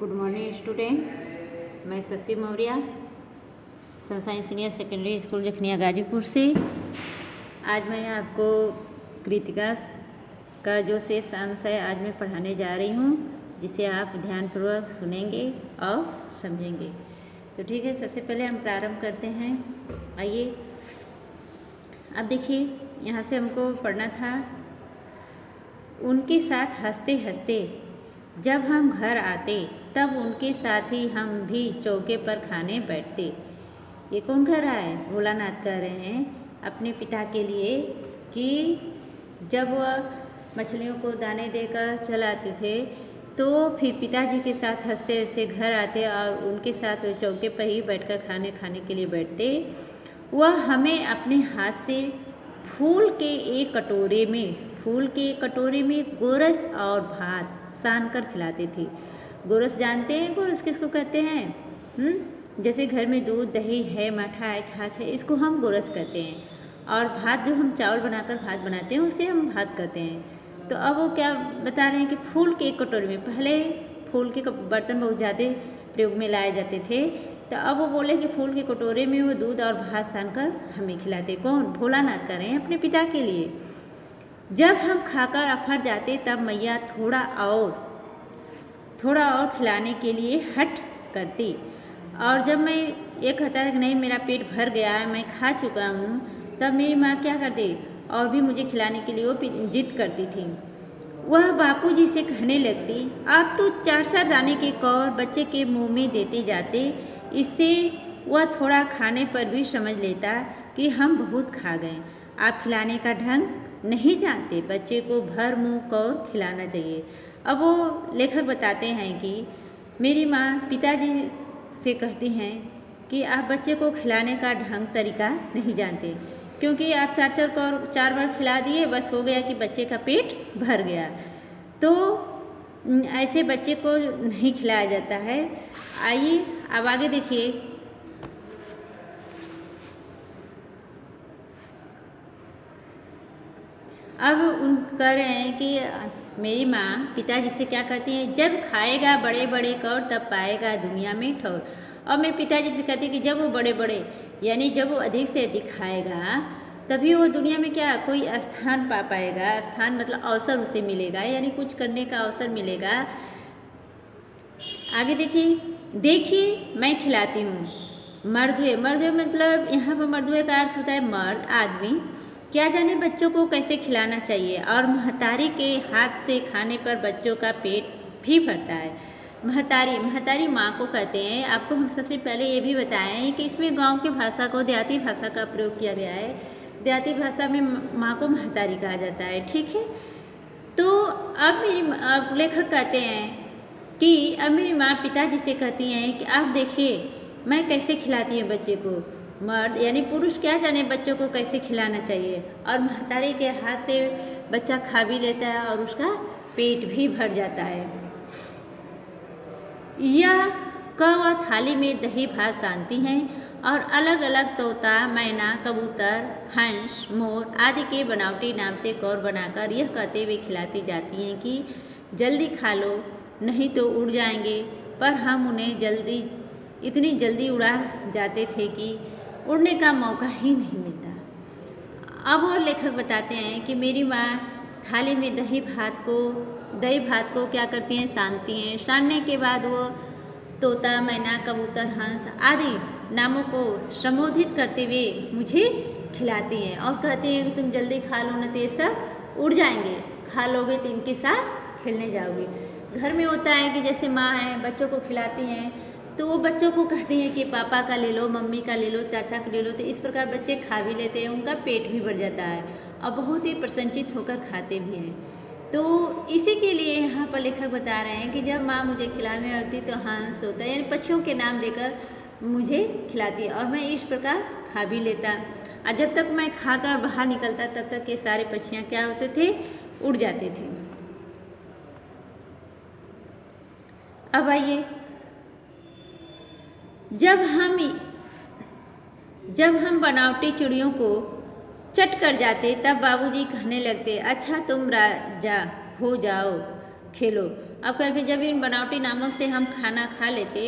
Good morning student. मैं Shashi Maurya Sansai senior secondary school Jakhaniya Ghazipur से। आज मैं आपको कृतिका का जो शेष अंश है आज मैं पढ़ाने जा रही हूँ, जिसे आप ध्यानपूर्वक सुनेंगे और समझेंगे। तो ठीक है, सबसे पहले हम प्रारंभ करते हैं। आइए, अब देखिए, यहाँ से हमको पढ़ना था, उनके साथ हंसते हंसते जब हम घर आते तब उनके साथ ही हम भी चौके पर खाने बैठते। ये कौन कह रहा है? भोलानाथ कह रहे हैं अपने पिता के लिए कि जब वह मछलियों को दाने देकर चलाते थे तो फिर पिताजी के साथ हंसते हंसते घर आते और उनके साथ चौके पर ही बैठकर खाने के लिए बैठते। वह हमें अपने हाथ से फूल के एक कटोरे में गोरस और भात सान कर खिलाते थे। गोरस जानते हैं? गोरस किसको कहते हैं? जैसे घर में दूध दही है, माठा है, छाछ है, इसको हम गोरस कहते हैं। और भात, जो हम चावल बनाकर भात बनाते हैं, उसे हम भात कहते हैं। तो अब वो क्या बता रहे हैं कि फूल के एक कटोरे में, पहले फूल के बर्तन बहुत ज़्यादा प्रयोग में लाए जाते थे, तो अब वो बोले कि फूल के कटोरे में वो दूध और भात सान कर हमें खिलाते। कौन? भोलानाथ कर रहे हैं अपने पिता के लिए। जब हम खाकर अफर जाते तब मैया थोड़ा और खिलाने के लिए हट करती। और जब मैं ये कहता है कि नहीं मेरा पेट भर गया है, मैं खा चुका हूँ, तब मेरी माँ क्या करती? और भी मुझे खिलाने के लिए वो जिद करती थी। वह बापूजी से कहने लगती, आप तो 4-4 दाने के कौर बच्चे के मुंह में देते जाते। इससे वह थोड़ा खाने पर भी समझ लेता कि हम बहुत खा गए। आप खिलाने का ढंग नहीं जानते, बच्चे को भर मुंह कौर खिलाना चाहिए। अब वो लेखक बताते हैं कि मेरी माँ पिताजी से कहती हैं कि आप बच्चे को खिलाने का ढंग तरीका नहीं जानते, क्योंकि आप 4 बार खिला दिए, बस हो गया कि बच्चे का पेट भर गया। तो ऐसे बच्चे को नहीं खिलाया जाता है। आइए अब आगे देखिए। अब उन कह रहे हैं कि मेरी माँ पिताजी से क्या कहती हैं, जब खाएगा बड़े बड़े कौर तब पाएगा दुनिया में ठौर। और मैं पिताजी से कहती कि जब वो बड़े बड़े, यानी जब वो अधिक से अधिक खाएगा तभी वो दुनिया में क्या कोई स्थान पा पाएगा। स्थान मतलब अवसर उसे मिलेगा, यानी कुछ करने का अवसर मिलेगा। आगे देखिए मैं खिलाती हूँ। मर्दुए मतलब यहाँ पर मर्दुए का अर्थ होता है मर्द, आदमी। क्या जाने बच्चों को कैसे खिलाना चाहिए। और महतारी के हाथ से खाने पर बच्चों का पेट भी भरता है। महतारी माँ को कहते हैं। आपको हम सबसे पहले ये भी बताएं कि इसमें गांव की भाषा को, देहाती भाषा का प्रयोग किया गया है। देहाती भाषा में माँ को महतारी कहा जाता है, ठीक है। तो अब लेखक कहते हैं कि अब मेरी माँ पिताजी से कहती हैं कि आप देखिए मैं कैसे खिलाती हूँ बच्चे को। मर्द यानी पुरुष क्या जाने बच्चों को कैसे खिलाना चाहिए, और महतारी के हाथ से बच्चा खा भी लेता है और उसका पेट भी भर जाता है। यह वह थाली में दही भात सानती हैं और अलग अलग तोता, मैना, कबूतर, हंस, मोर आदि के बनावटी नाम से कौर बनाकर यह कहते हुए खिलाती जाती हैं कि जल्दी खा लो नहीं तो उड़ जाएंगे। पर हम उन्हें इतनी जल्दी उड़ा जाते थे कि उड़ने का मौका ही नहीं मिलता। अब और लेखक बताते हैं कि मेरी माँ थाली में दही भात को क्या करती हैं? सानती हैं। सानने के बाद वो तोता, मैना, कबूतर, हंस आदि नामों को संबोधित करते हुए मुझे खिलाती हैं और कहती हैं कि तुम जल्दी खा लो न तो ये सब उड़ जाएंगे, खा लोगे तो इनके साथ खेलने जाओगे। घर में होता है कि जैसे माँ है बच्चों को खिलाती हैं तो वो बच्चों को कहती हैं कि पापा का ले लो, मम्मी का ले लो, चाचा का ले लो। तो इस प्रकार बच्चे खा भी लेते हैं, उनका पेट भी भर जाता है और बहुत ही प्रसन्नचित होकर खाते भी हैं। तो इसी के लिए यहाँ पर लेखक बता रहे हैं कि जब माँ मुझे खिलाने लगती तो हंस, तोता यानी पक्षियों के नाम देकर मुझे खिलाती और मैं इस प्रकार खा भी लेता। और जब तक मैं खाकर बाहर निकलता तब तक ये सारे पक्षियाँ क्या होते थे? उड़ जाते थे। अब आइए, जब हम बनावटी चिड़ियों को चट कर जाते तब बाबूजी कहने लगते, अच्छा तुम राजा हो जाओ, खेलो। अब करके जब इन बनावटी नामों से हम खाना खा लेते,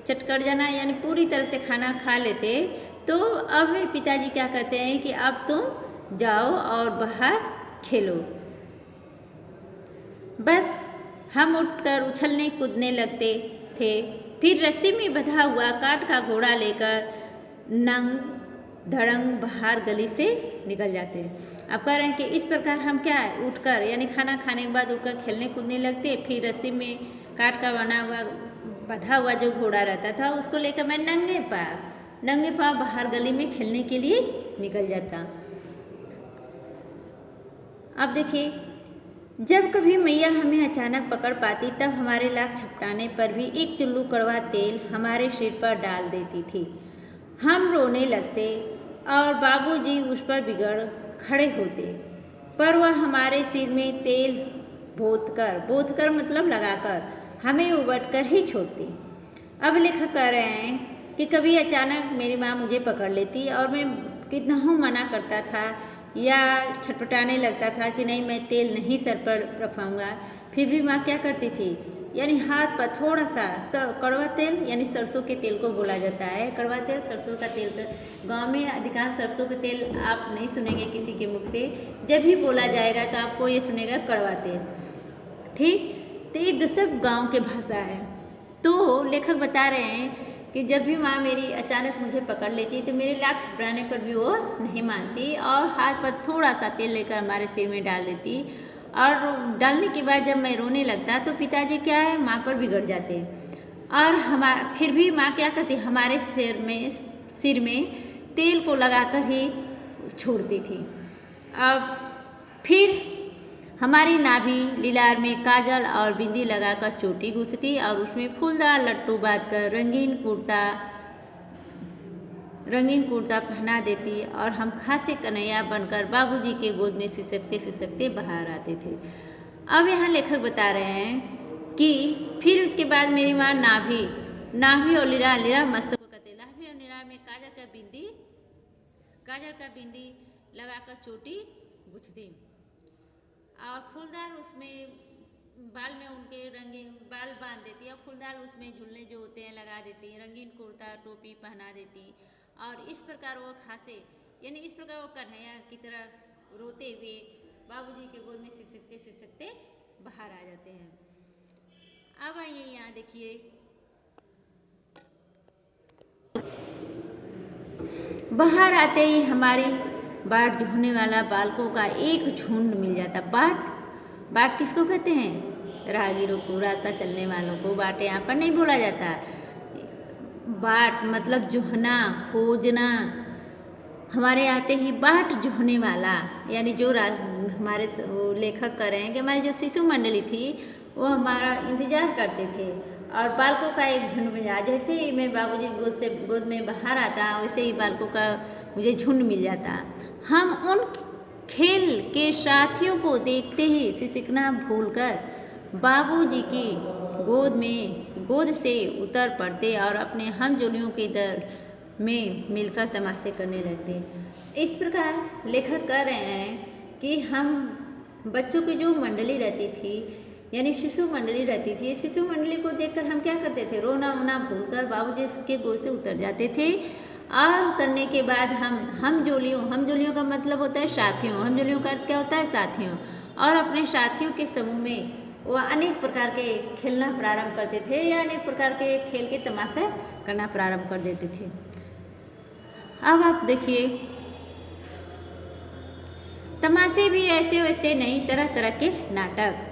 चट कर जाना यानी पूरी तरह से खाना खा लेते, तो अब मेरे पिताजी क्या कहते हैं कि अब तुम जाओ और बाहर खेलो। बस हम उठकर उछलने कूदने लगते थे। फिर रस्सी में बंधा हुआ काठ का घोड़ा लेकर नंग धड़ंग बाहर गली से निकल जाते हैं। अब कह रहे हैं कि इस प्रकार हम क्या है उठकर यानी खाना खाने के बाद उठकर खेलने कूदने लगते। फिर रस्सी में काठ का बंधा हुआ जो घोड़ा रहता था उसको लेकर मैं नंगे पाँव बाहर गली में खेलने के लिए निकल जाता। अब देखिए, जब कभी मैया हमें अचानक पकड़ पाती तब हमारे लाख छपटाने पर भी एक चुल्लू कड़वा तेल हमारे सिर पर डाल देती थी। हम रोने लगते और बाबूजी उस पर बिगड़ खड़े होते, पर वह हमारे सिर में तेल बोत कर मतलब लगाकर हमें उबट कर ही छोड़ती। अब लेखक कह रहे हैं कि कभी अचानक मेरी माँ मुझे पकड़ लेती और मैं कितना मना करता था या छटपटाने लगता था कि नहीं मैं तेल नहीं सर पर रखवाऊँगा, फिर भी माँ क्या करती थी यानी हाथ पर थोड़ा सा कड़वा तेल यानी सरसों के तेल को बोला जाता है। कड़वा तेल सरसों का तेल, तो गांव में अधिकांश सरसों का तेल आप नहीं सुनेंगे किसी के मुख से। जब भी बोला जाएगा तो आपको ये सुनेगा कड़वा तेल, ठीक। तो ये सब गांव के भाषा है। तो लेखक बता रहे हैं कि जब भी माँ मेरी अचानक मुझे पकड़ लेती तो मेरे लाख छपटाने पर भी वो नहीं मानती और हाथ पर थोड़ा सा तेल लेकर हमारे सिर में डाल देती। और डालने के बाद जब मैं रोने लगता तो पिताजी क्या है माँ पर बिगड़ जाते और फिर भी माँ क्या करती हमारे सिर में तेल को लगाकर ही छोड़ती थी। अब फिर हमारी नाभि लीलार में काजल और बिंदी लगाकर चोटी गूंथती और उसमें फूलदार लट्टू बांधकर रंगीन कुर्ता पहना देती और हम खासे कन्हैया बनकर बाबूजी के गोद में सिसकते बाहर आते थे। अब यहाँ लेखक बता रहे हैं कि फिर उसके बाद मेरी माँ नाभि और लीरा मस्तक को कहते, नाभि और लीरा में काजल का बिंदी लगाकर चोटी गुथती और फूलदार उसमें बाल में उनके रंगीन बाल बांध देती और फूलदार उसमें झुलने जो होते हैं लगा देती, रंगीन कुर्ता टोपी पहना देती और इस प्रकार वो खासे यानी इस प्रकार वो कन्हैया की तरह रोते हुए बाबूजी के गोद में सिसकते बाहर आ जाते हैं। अब आइए यहाँ देखिए, बाहर आते ही हमारी बाट जोहने वाला बालकों का एक झुंड मिल जाता। बाट किसको कहते हैं? राहगीरों को, रास्ता चलने वालों को बाट यहाँ पर नहीं बोला जाता। बाट मतलब जोहना, खोजना। हमारे आते ही बाट जोहने वाला यानी जो हमारे लेखक कर रहे हैं कि हमारी जो शिशु मंडली थी वो हमारा इंतजार करते थे और बालकों का एक झुंड मिल जाता। जैसे ही मैं बाबूजी गोद में बाहर आता वैसे ही बालकों का मुझे झुंड मिल जाता। हम उन खेल के साथियों को देखते ही सिसकना भूलकर बाबूजी की गोद से उतर पड़ते और अपने हमजोलियों के दर में मिलकर तमाशे करने लगते। इस प्रकार लेखक कह रहे हैं कि हम बच्चों की जो मंडली रहती थी यानी शिशु मंडली रहती थी, शिशु मंडली को देखकर हम क्या करते थे, रोना वोना भूलकर बाबूजी के गोद से उतर जाते थे। और उतरने के बाद हमजोलियों का मतलब होता है साथियों, हमजोलियों का अर्थ क्या होता है साथियों, और अपने साथियों के समूह में वो अनेक प्रकार के खेलना प्रारंभ करते थे या अनेक प्रकार के खेल के तमाशा करना प्रारंभ कर देते थे। अब आप देखिए, तमाशे भी ऐसे वैसे नहीं, तरह तरह के नाटक।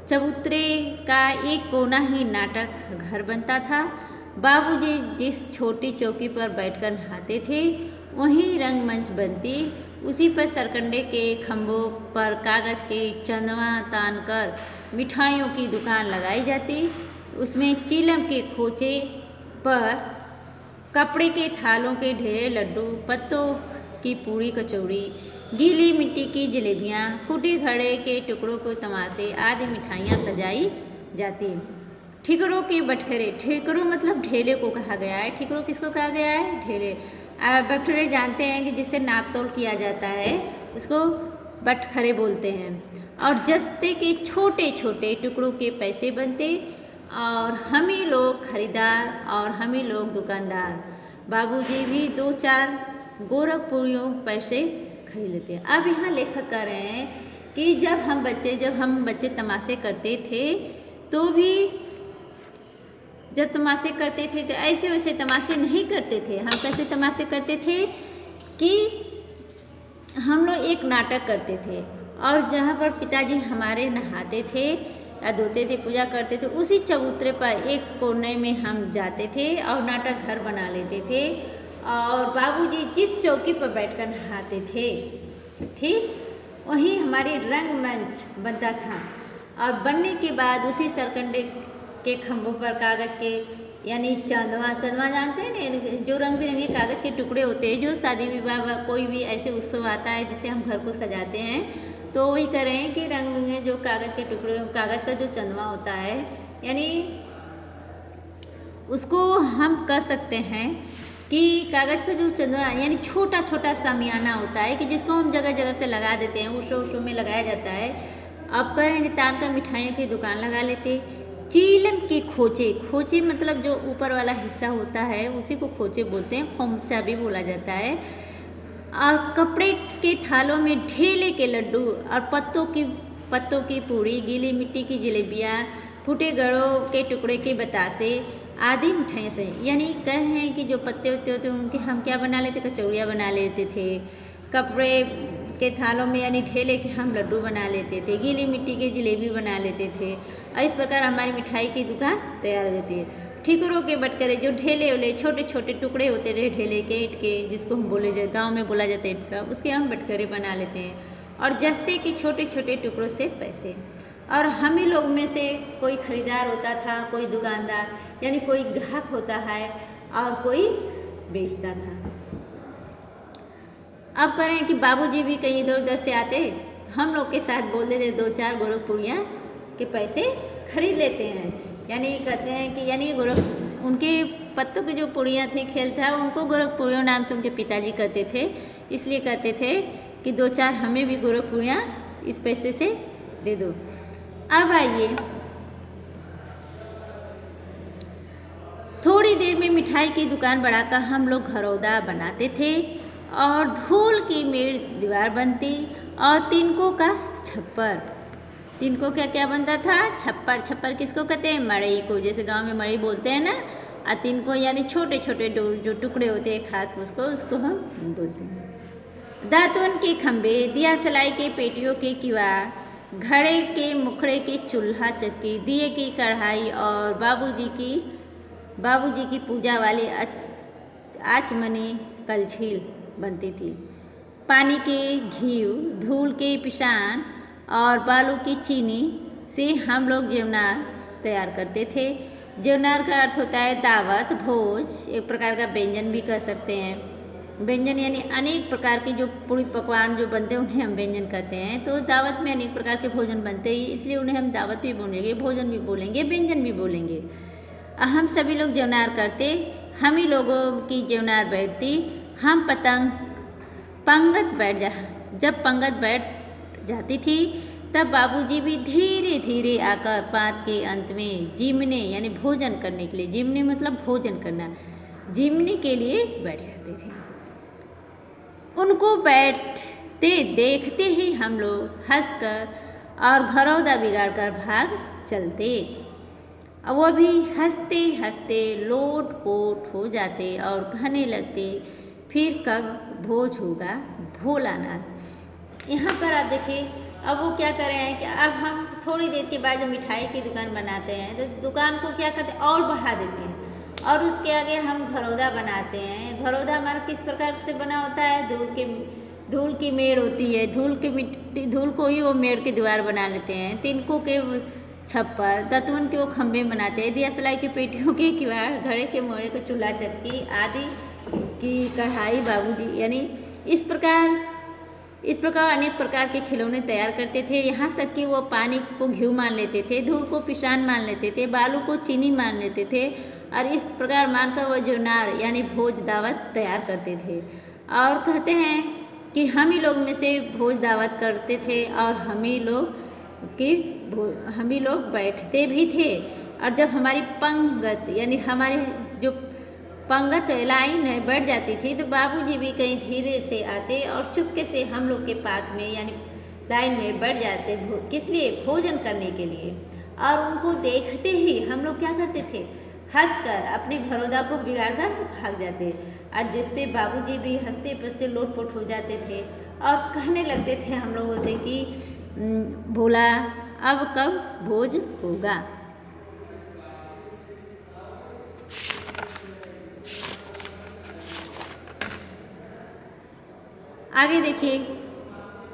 चबूतरे का एक कोना ही नाटक घर बनता था। बाबूजी जिस छोटी चौकी पर बैठकर नहाते थे वहीं रंगमंच बनती, उसी पर सरकंडे के खंभों पर कागज़ के चंदवा तान कर मिठाइयों की दुकान लगाई जाती। उसमें चीलम के खोचे पर कपड़े के थालों के ढेरे लड्डू, पत्तों की पूरी कचौड़ी, गीली मिट्टी की जलेबियाँ, फूटे घड़े के टुकड़ों को तमाशे आदि मिठाइयाँ सजाई जाती। ठिकरों के बटखरे, ठिकरों मतलब ढेले को कहा गया है। ठिकरों किसको कहा गया है? ढेले। बटखरे जानते हैं कि जिससे नाप तोल किया जाता है उसको बटखरे बोलते हैं। और जस्ते के छोटे छोटे टुकड़ों के पैसे बनते और हम ही लोग खरीदार और हम ही लोग दुकानदार। बाबूजी भी 2-4 गोरखपुरियों पैसे खरीद लेते। अब यहाँ लेखक कह रहे हैं कि जब हम बच्चे तमाशे करते थे तो भी जब तमाशे करते थे तो ऐसे वैसे तमाशे नहीं करते थे। हम कैसे तमाशे करते थे कि हम लोग एक नाटक करते थे और जहाँ पर पिताजी हमारे नहाते थे या धोते थे, पूजा करते थे, उसी चबूतरे पर एक कोने में हम जाते थे और नाटक घर बना लेते थे और बाबूजी जिस चौकी पर बैठकर नहाते थे, ठीक वहीं हमारी रंगमंच बनता था। और बनने के बाद उसी सरकंडे के खंभों पर कागज़ के यानी चंदवा जानते हैं ना, जो रंग बिरंगे कागज़ के टुकड़े होते हैं, जो शादी विवाह कोई भी ऐसे उत्सव आता है जिसे हम घर को सजाते हैं, तो वही करें कि रंग बिरंगे जो कागज़ के टुकड़े, कागज़ का जो चंदवा होता है, यानी उसको हम कह सकते हैं कि कागज़ का जो चंदवा यानी छोटा छोटा सामियाना होता है कि जिसको हम जगह जगह से लगा देते हैं, उर्सों में लगाया जाता है। अब करेंगे तान का मिठाइयों की दुकान लगा लेते। चीलन के खोचे मतलब जो ऊपर वाला हिस्सा होता है उसी को खोचे बोलते हैं, खोमचा भी बोला जाता है। और कपड़े के थालों में ढेले के लड्डू और पत्तों की पूड़ी, गीली मिट्टी की जलेबियाँ, फूटे गड़ों के टुकड़े के बतासे आदि मिठाइयाँ से, यानी कह रहे हैं कि जो पत्ते होते उनके हम क्या बना लेते, कचौड़ियाँ बना लेते थे। कपड़े के थालों में यानी ठेले के हम लड्डू बना लेते थे, गीली मिट्टी के जलेबी बना लेते थे और इस प्रकार हमारी मिठाई की दुकान तैयार हो जाती है। ठिकरों के बटकरे जो ढेले वाले छोटे छोटे टुकड़े होते थे ढेले के, ईंट के, जिसको हम बोले जाए गाँव में बोला जाता है ईंट का, उसके हम बटकरे बना लेते हैं। और जस्ते के छोटे छोटे टुकड़ों से पैसे। और हम ही लोग में से कोई खरीदार होता था, कोई दुकानदार, यानी कोई ग्राहक होता है और कोई बेचता था। अब करें कि बाबूजी भी कहीं इधर उधर से आते, हम लोग के साथ बोल देते 2-4 गोरखपुरियाँ के पैसे खरीद लेते हैं। यानी कहते हैं कि यानी उनके पत्तों की जो पुड़ियाँ थी, खेल था, उनको गोरखपुरियों नाम से उनके पिताजी कहते थे, इसलिए कहते थे कि 2-4 हमें भी गोरखपुरियाँ इस पैसे से दे दो। अब आइए, थोड़ी देर में मिठाई की दुकान बढ़ाकर हम लोग घरौदा बनाते थे और धूल की मेड़ दीवार बनती और तिनकों का छप्पर। तिनको क्या बनता था, छप्पर किसको कहते हैं, मड़ई को, जैसे गांव में मड़ई बोलते हैं ना। और तिनको यानी छोटे छोटे जो टुकड़े होते हैं खास उसको हम बोलते हैं। दातवन के खंभे, दिया सलाई के पेटियों के किवाड़, घड़े के मुखड़े की चूल्हा चक्की, दिए की कढ़ाई और बाबूजी की पूजा वाली आचमनी कलछील बनती थी। पानी के घीव, धूल के पिशान और बालू की चीनी से हम लोग जेवनार तैयार करते थे। जेवनार का अर्थ होता है दावत, भोज, एक प्रकार का व्यंजन भी कह सकते हैं। व्यंजन यानी अनेक प्रकार के जो पूरी पकवान जो बनते हैं उन्हें हम व्यंजन कहते हैं। तो दावत में अनेक प्रकार के भोजन बनते ही, इसलिए उन्हें हम दावत भी बोलेंगे, भोजन भी बोलेंगे, व्यंजन भी बोलेंगे। हम सभी लोग जेवनार करते, हम ही लोगों की जेवनार बैठती। हम जब पंगत बैठ जाती थी तब बाबूजी भी धीरे धीरे आकर पात के अंत में जिमने यानी भोजन करने के लिए, जिमने मतलब भोजन करना, जिमने के लिए बैठ जाते थे। उनको बैठते देखते ही हम लोग हंसकर और घरौदा बिगाड़कर भाग चलते। अब वो भी हंसते हंसते लोट पोट हो जाते और कहने लगते, फिर कब भोज होगा भोलानाथ। यहाँ पर आप देखिए, अब वो क्या कर रहे हैं कि अब हम थोड़ी देर के बाद जब मिठाई की दुकान बनाते हैं तो दुकान को क्या करते हैं और बढ़ा देते हैं और उसके आगे हम घरौदा बनाते हैं। घरौदा हमारा किस प्रकार से बना होता है, धूल की मेड़ होती है, धूल को ही वो मेड़ की दीवार बना लेते हैं। तिनकों के छप्पर, दतवन के वो खंभे बनाते हैं, दिया सलाई की पेटियों के किवाड़, घड़े के मोड़े को चूल्हा चक्की आदि की कढ़ाई बाबूजी, यानी इस प्रकार अनेक प्रकार के खिलौने तैयार करते थे। यहाँ तक कि वो पानी को घी मान लेते थे, धूल को पिशान मान लेते थे, बालू को चीनी मान लेते थे और इस प्रकार मानकर वो जेवनार यानी भोज दावत तैयार करते थे। और कहते हैं कि हम ही लोग में से भोज दावत करते थे और हम ही लोग कि हम ही लोग बैठते भी थे। और जब हमारी पंगत यानी हमारे जो पंगत लाइन बढ़ जाती थी तो बाबूजी भी कहीं धीरे से आते और चुपके से हम लोग के पास में यानी लाइन में बढ़ जाते, किस लिए? भोजन करने के लिए। और उनको देखते ही हम लोग क्या करते थे? हंसकर अपने घरौदा को बिगाड़ कर भाग जाते, और जिससे बाबूजी भी हंसते पसते लोटपोट हो जाते थे और कहने लगते थे हम लोगों से कि भोला अब कब भोज होगा। आगे देखिए,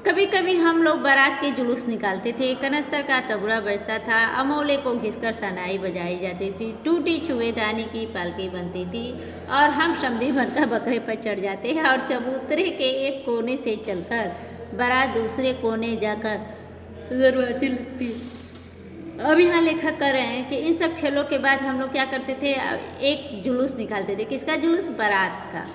कभी कभी हम लोग बारात के जुलूस निकालते थे, कनस्तर का तबूरा बजता था, अमोले को घिसकर सनाई बजाई जाती थी, टूटी छुएदानी की पालकी बनती थी और हम समधी बनकर बकरे पर चढ़ जाते हैं और चबूतरे के एक कोने से चलकर बारात दूसरे कोने जाकर दरवाजे लगती। अब यहाँ लेखक कर रहे हैं कि इन सब खेलों के बाद हम लोग क्या करते थे? एक जुलूस निकालते थे। किसका जुलूस? बारात का।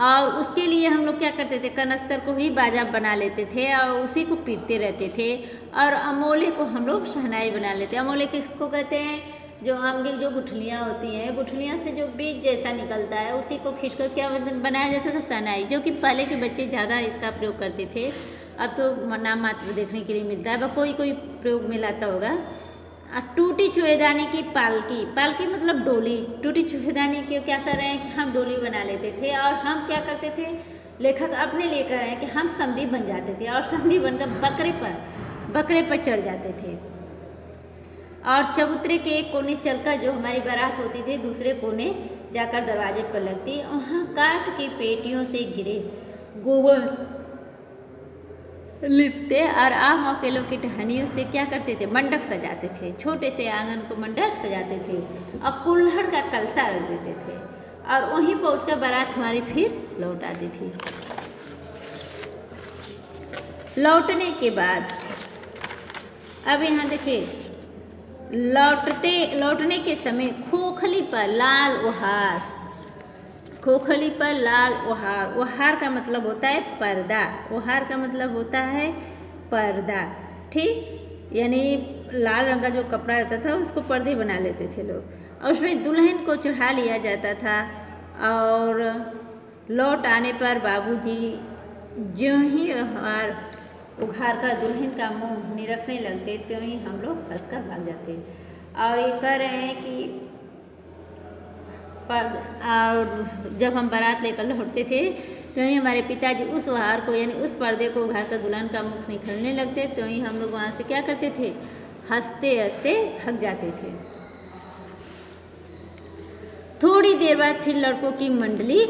और उसके लिए हम लोग क्या करते थे? कनस्तर को ही बाजा बना लेते थे और उसी को पीटते रहते थे, और अमोले को हम लोग शहनाई बना लेते। अमोले किसको कहते हैं? जो आम की जो गुठलियाँ होती हैं, गुठलियाँ से जो बीज जैसा निकलता है उसी को खींचकर क्या बनाया जाता था? शहनाई, जो कि पहले के बच्चे ज़्यादा इसका प्रयोग करते थे। अब तो नाम मात्र देखने के लिए मिलता है, कोई कोई प्रयोग में लाता होगा। टूटी छुएदानी की पालकी, पालकी मतलब डोली। टूटी छुएदानी की क्या कर रहे हैं कि हम डोली बना लेते थे, और हम क्या करते थे? लेखक अपने लिए कर रहे हैं कि हम समधी बन जाते थे और समधी बनकर बकरे पर चढ़ जाते थे, और चबूतरे के एक कोने चलकर जो हमारी बारात होती थी दूसरे कोने जाकर दरवाजे पर लगती। वहाँ काठ की पेटियों से घिरे गोबर लिपते और आम और केलों की टहनियों से क्या करते थे? मंडप सजाते थे। छोटे से आंगन को मंडप सजाते थे और कुल्हड़ का कलसा रख देते थे, और वहीं पहुंचकर बारात हमारी फिर लौट आती थी। लौटने के बाद अब यहाँ देखिए, लौटने के समय खोखली पर लाल ओहार, खोखली पर लाल ओहार। ओहार का मतलब होता है पर्दा। ओहार का मतलब होता है पर्दा, ठीक? यानी लाल रंग का जो कपड़ा रहता था उसको पर्दे बना लेते थे लोग, और उसमें दुल्हन को चढ़ा लिया जाता था। और लौट आने पर बाबूजी ज्यों ही उघार का दुल्हन का मुंह निरखने लगते, त्यों ही हम लोग हंसकर भाग जाते। और ये कह रहे हैं कि और जब हम बारात लेकर लौटते थे तो ही हमारे पिताजी उस उपहार को यानी उस पर्दे को उघाड़ कर दुल्हन का मुख निखरने लगते, तो ही हम लोग वहाँ से क्या करते थे? हंसते हंसते भाग जाते थे। थोड़ी देर बाद फिर लड़कों की मंडली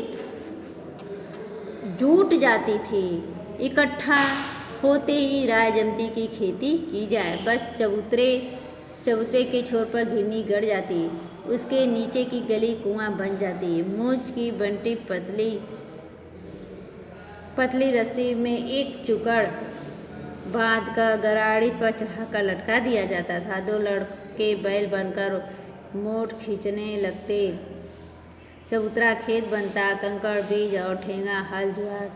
जुट जाती थी। इकट्ठा होते ही राय जमती की खेती की जाए। बस चबूतरे के छोर पर घिरनी गड़ जाती, उसके नीचे की गली कुआं बन जाती। मूंछ की बंटी पतली रस्सी में एक चुकड़ बांध कर गराड़ी पर चढ़ाकर लटका दिया जाता था। दो लड़के बैल बनकर मोट खींचने लगते। चबूतरा खेत बनता, कंकड़ बीज और ठेंगा हल जुआट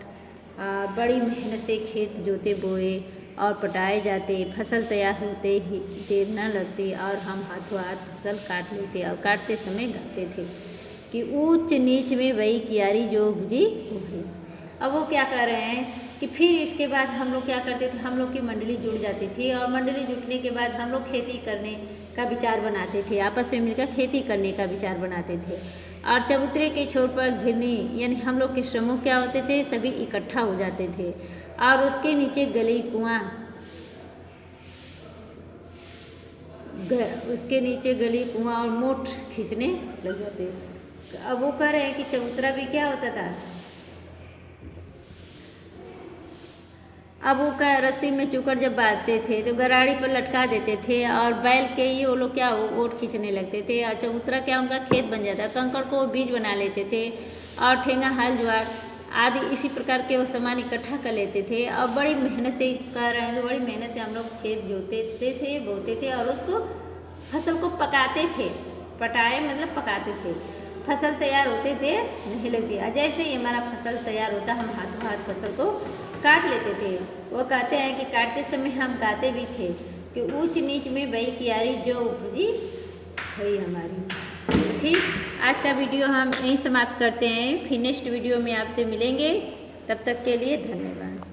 बड़ी मेहनत से खेत जोते बोए और पटाए जाते। फसल तैयार होते ही देर न लगती और हम हाथों हाथ फसल काट लेते, और काटते समय गाते थे कि ऊंच नीच में वही कियारी जो उपजी वो है। अब वो क्या कर रहे हैं कि फिर इसके बाद हम लोग क्या करते थे? हम लोग की मंडली जुट जाती थी, और मंडली जुटने के बाद हम लोग खेती करने का विचार बनाते थे, आपस में मिलकर खेती करने का विचार बनाते थे। और चबूतरे के छोर पर घिरनी यानी हम लोग के समूह क्या होते थे? सभी इकट्ठा हो जाते थे, और उसके नीचे गली कुआं, उसके नीचे गली कुआं और मोट खींचने लग जाते। अब वो कह रहे हैं कि चबूतरा भी क्या होता था? अब वो क्या रस्सी में चुकड़ जब बांधते थे तो गराड़ी पर लटका देते थे, और बैल के ही वो लोग क्या ओट खींचने लगते थे, और चबूतरा क्या उनका खेत बन जाता। कंकड़ को बीज बना लेते थे, और ठेंगा हल जुआर आदि इसी प्रकार के वो सामान इकट्ठा कर लेते थे। और बड़ी मेहनत से कर रहे हैं तो बड़ी मेहनत से हम लोग खेत जोतते थे, बोते थे, और उसको फसल को पकाते थे। पटाए मतलब पकाते थे। फसल तैयार होते देर नहीं लगती। जैसे ही हमारा फसल तैयार होता हम हाथों हाथ फसल को काट लेते थे। वो कहते हैं कि काटते समय हम गाते भी थे, कि ऊंच नीच में बई कियारी जो उपजी है हमारी। ठीक, आज का वीडियो हम यहीं समाप्त करते हैं, फिर नेक्स्ट वीडियो में आपसे मिलेंगे। तब तक के लिए धन्यवाद।